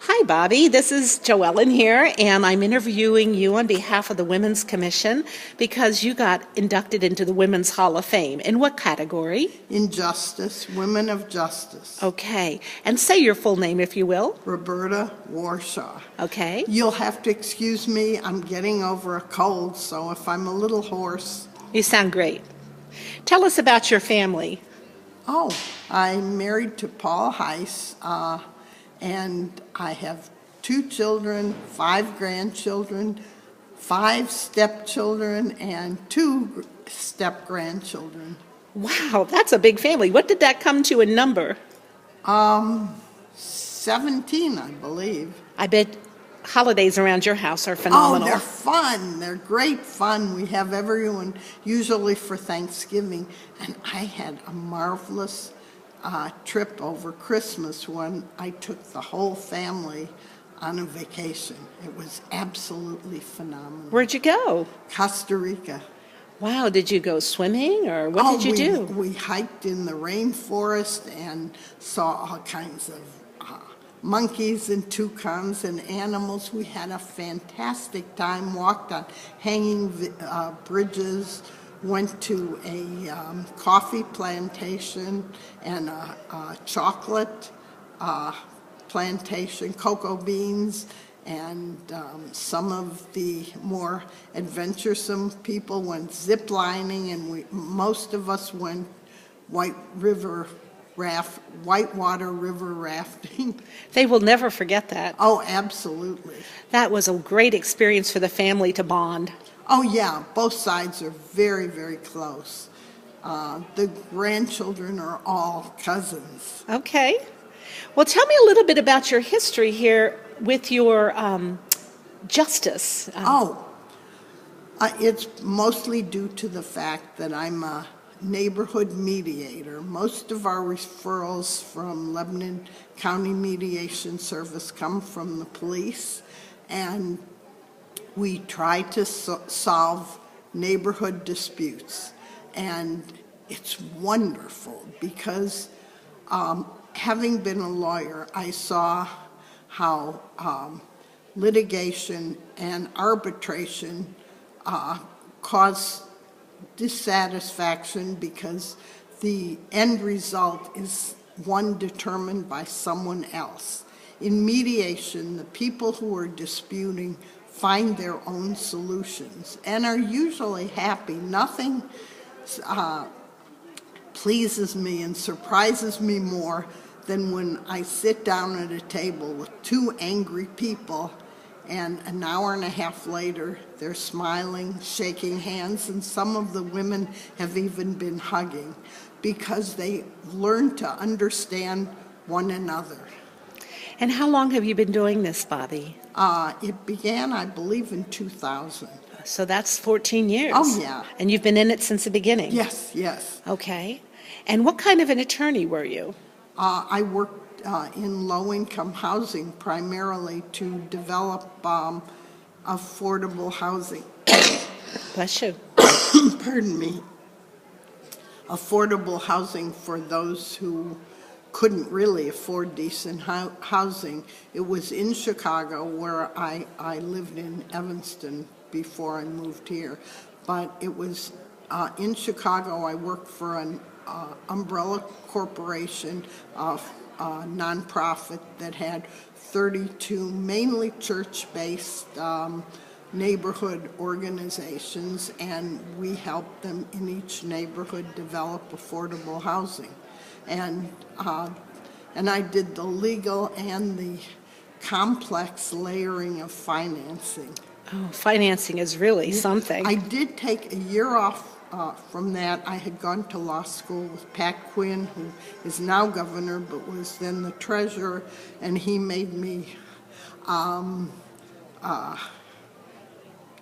Hi, Bobbie. This is Joellen here, and I'm interviewing you on behalf of the Women's Commission because you got inducted into the Women's Hall of Fame. In what category? In Justice, Women of Justice. Okay. And say your full name, if you will. Bobbie Warshaw. Okay. You'll have to excuse me. I'm getting over a cold, so if I'm a little hoarse. You sound great. Tell us about your family. Oh, I'm married to Paul Heiss, and I have 2 children, 5 grandchildren, 5 stepchildren, and 2 step-grandchildren. Wow, that's a big family. What did that come to in number? 17, I believe. I bet holidays around your house are phenomenal. Oh, they're fun. They're great fun. We have everyone usually for Thanksgiving. And I had a marvelous trip over Christmas when I took the whole family on a vacation. It was absolutely phenomenal. Where'd you go? Costa Rica. Wow, did you go swimming or what did you do? We hiked in the rainforest and saw all kinds of monkeys and toucans and animals. We had a fantastic time, walked on hanging bridges, went to a coffee plantation and a chocolate plantation, cocoa beans, and some of the more adventuresome people went zip-lining, and most of us went whitewater river rafting. They will never forget that. Oh, absolutely. That was a great experience for the family to bond. Oh, yeah, both sides are very, very close. The grandchildren are all cousins. Okay. Well, tell me a little bit about your history here with your justice. It's mostly due to the fact that I'm a neighborhood mediator. Most of our referrals from Lebanon County Mediation Service come from the police, and we try to solve neighborhood disputes. And it's wonderful because having been a lawyer, I saw how litigation and arbitration cause dissatisfaction because the end result is one determined by someone else. In mediation, the people who are disputing find their own solutions and are usually happy. Nothing pleases me and surprises me more than when I sit down at a table with 2 angry people and an hour and a half later they're smiling, shaking hands, and some of the women have even been hugging because they learn to understand one another. And how long have you been doing this, Bobbie? It began, I believe, in 2000. So that's 14 years. Oh, yeah. And you've been in it since the beginning? Yes, yes. Okay. And what kind of an attorney were you? I worked in low-income housing primarily to develop affordable housing. Bless you. Pardon me. Affordable housing for those who couldn't really afford decent housing. It was in Chicago, where I lived in Evanston before I moved here. But it was in Chicago. I worked for an umbrella corporation, a nonprofit that had 32 mainly church-based neighborhood organizations, and we helped them in each neighborhood develop affordable housing. And I did the legal and the complex layering of financing. Oh, financing is really something. I did take a year off from that. I had gone to law school with Pat Quinn, who is now governor but was then the treasurer, and he made me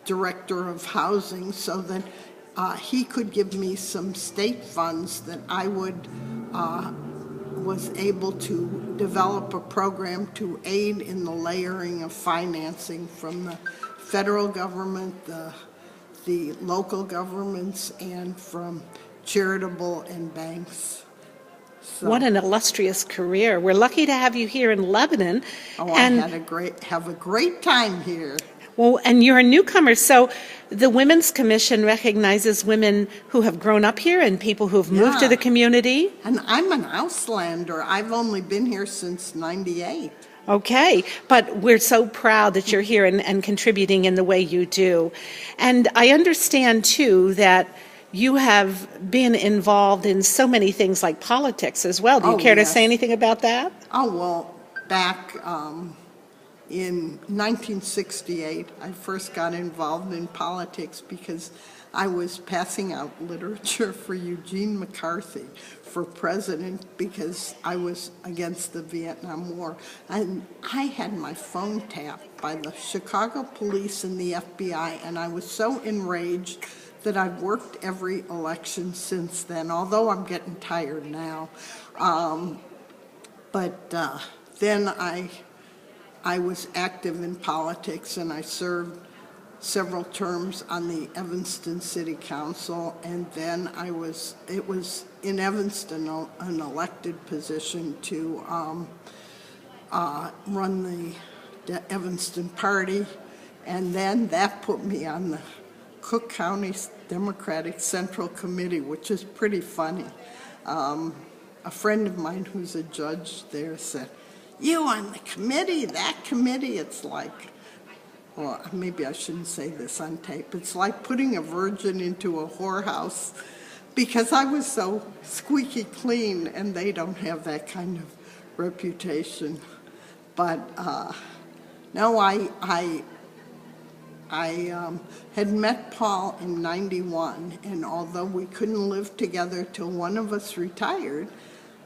director of housing so that he could give me some state funds that I was able to develop a program to aid in the layering of financing from the federal government, the local governments, and from charitable and banks. What an illustrious career. We're lucky to have you here in Lebanon. Oh, and, I have a great time here. Well, and you're a newcomer, so the Women's Commission recognizes women who have grown up here and people who have moved to the community. And I'm an Auslander. I've only been here since '98. Okay, but we're so proud that you're here and contributing in the way you do. And I understand, too, that you have been involved in so many things like politics as well. Do you care to say anything about that? Oh, well, back in 1968, I first got involved in politics because I was passing out literature for Eugene McCarthy for president because I was against the Vietnam War. And I had my phone tapped by the Chicago police and the FBI, and I was so enraged that I've worked every election since then, although I'm getting tired now. Then I was active in politics, and I served several terms on the Evanston City Council, and then it was in Evanston an elected position to run the Evanston Party, and then that put me on the Cook County Democratic Central Committee, which is pretty funny. A friend of mine who's a judge there said, "You on the committee, that committee, it's like," well, maybe I shouldn't say this on tape, it's like putting a virgin into a whorehouse, because I was so squeaky clean, and they don't have that kind of reputation. But no, I had met Paul in '91, and although we couldn't live together till one of us retired,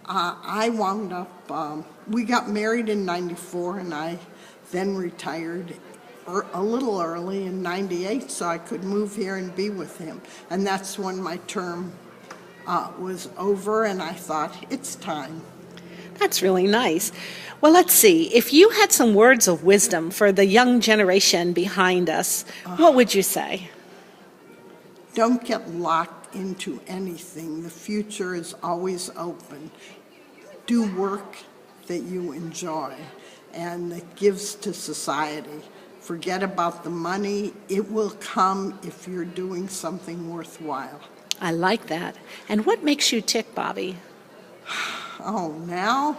I wound up, we got married in '94, and I then retired a little early in '98 so I could move here and be with him. And that's when my term was over, and I thought, it's time. That's really nice. Well, let's see. If you had some words of wisdom for the young generation behind us, what would you say? Don't get locked into anything. The future is always open. Do work that you enjoy and that gives to society. Forget about the money. It will come if you're doing something worthwhile. I like that. And what makes you tick, Bobbie? Oh, now?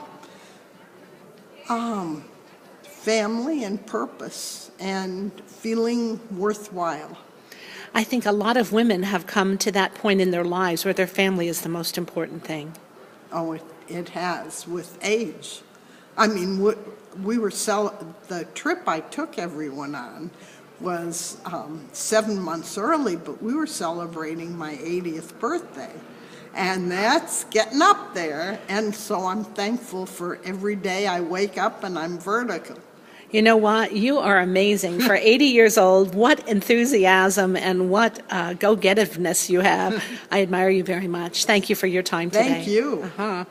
Family and purpose and feeling worthwhile. I think a lot of women have come to that point in their lives where their family is the most important thing. Oh, it has, with age. I mean, the trip I took everyone on was 7 months early, but we were celebrating my 80th birthday. And that's getting up there, and so I'm thankful for every day I wake up and I'm vertical. You know what? You are amazing. For 80 years old, what enthusiasm and what go-getiveness you have. I admire you very much. Thank you for your time today. Thank you. Uh-huh.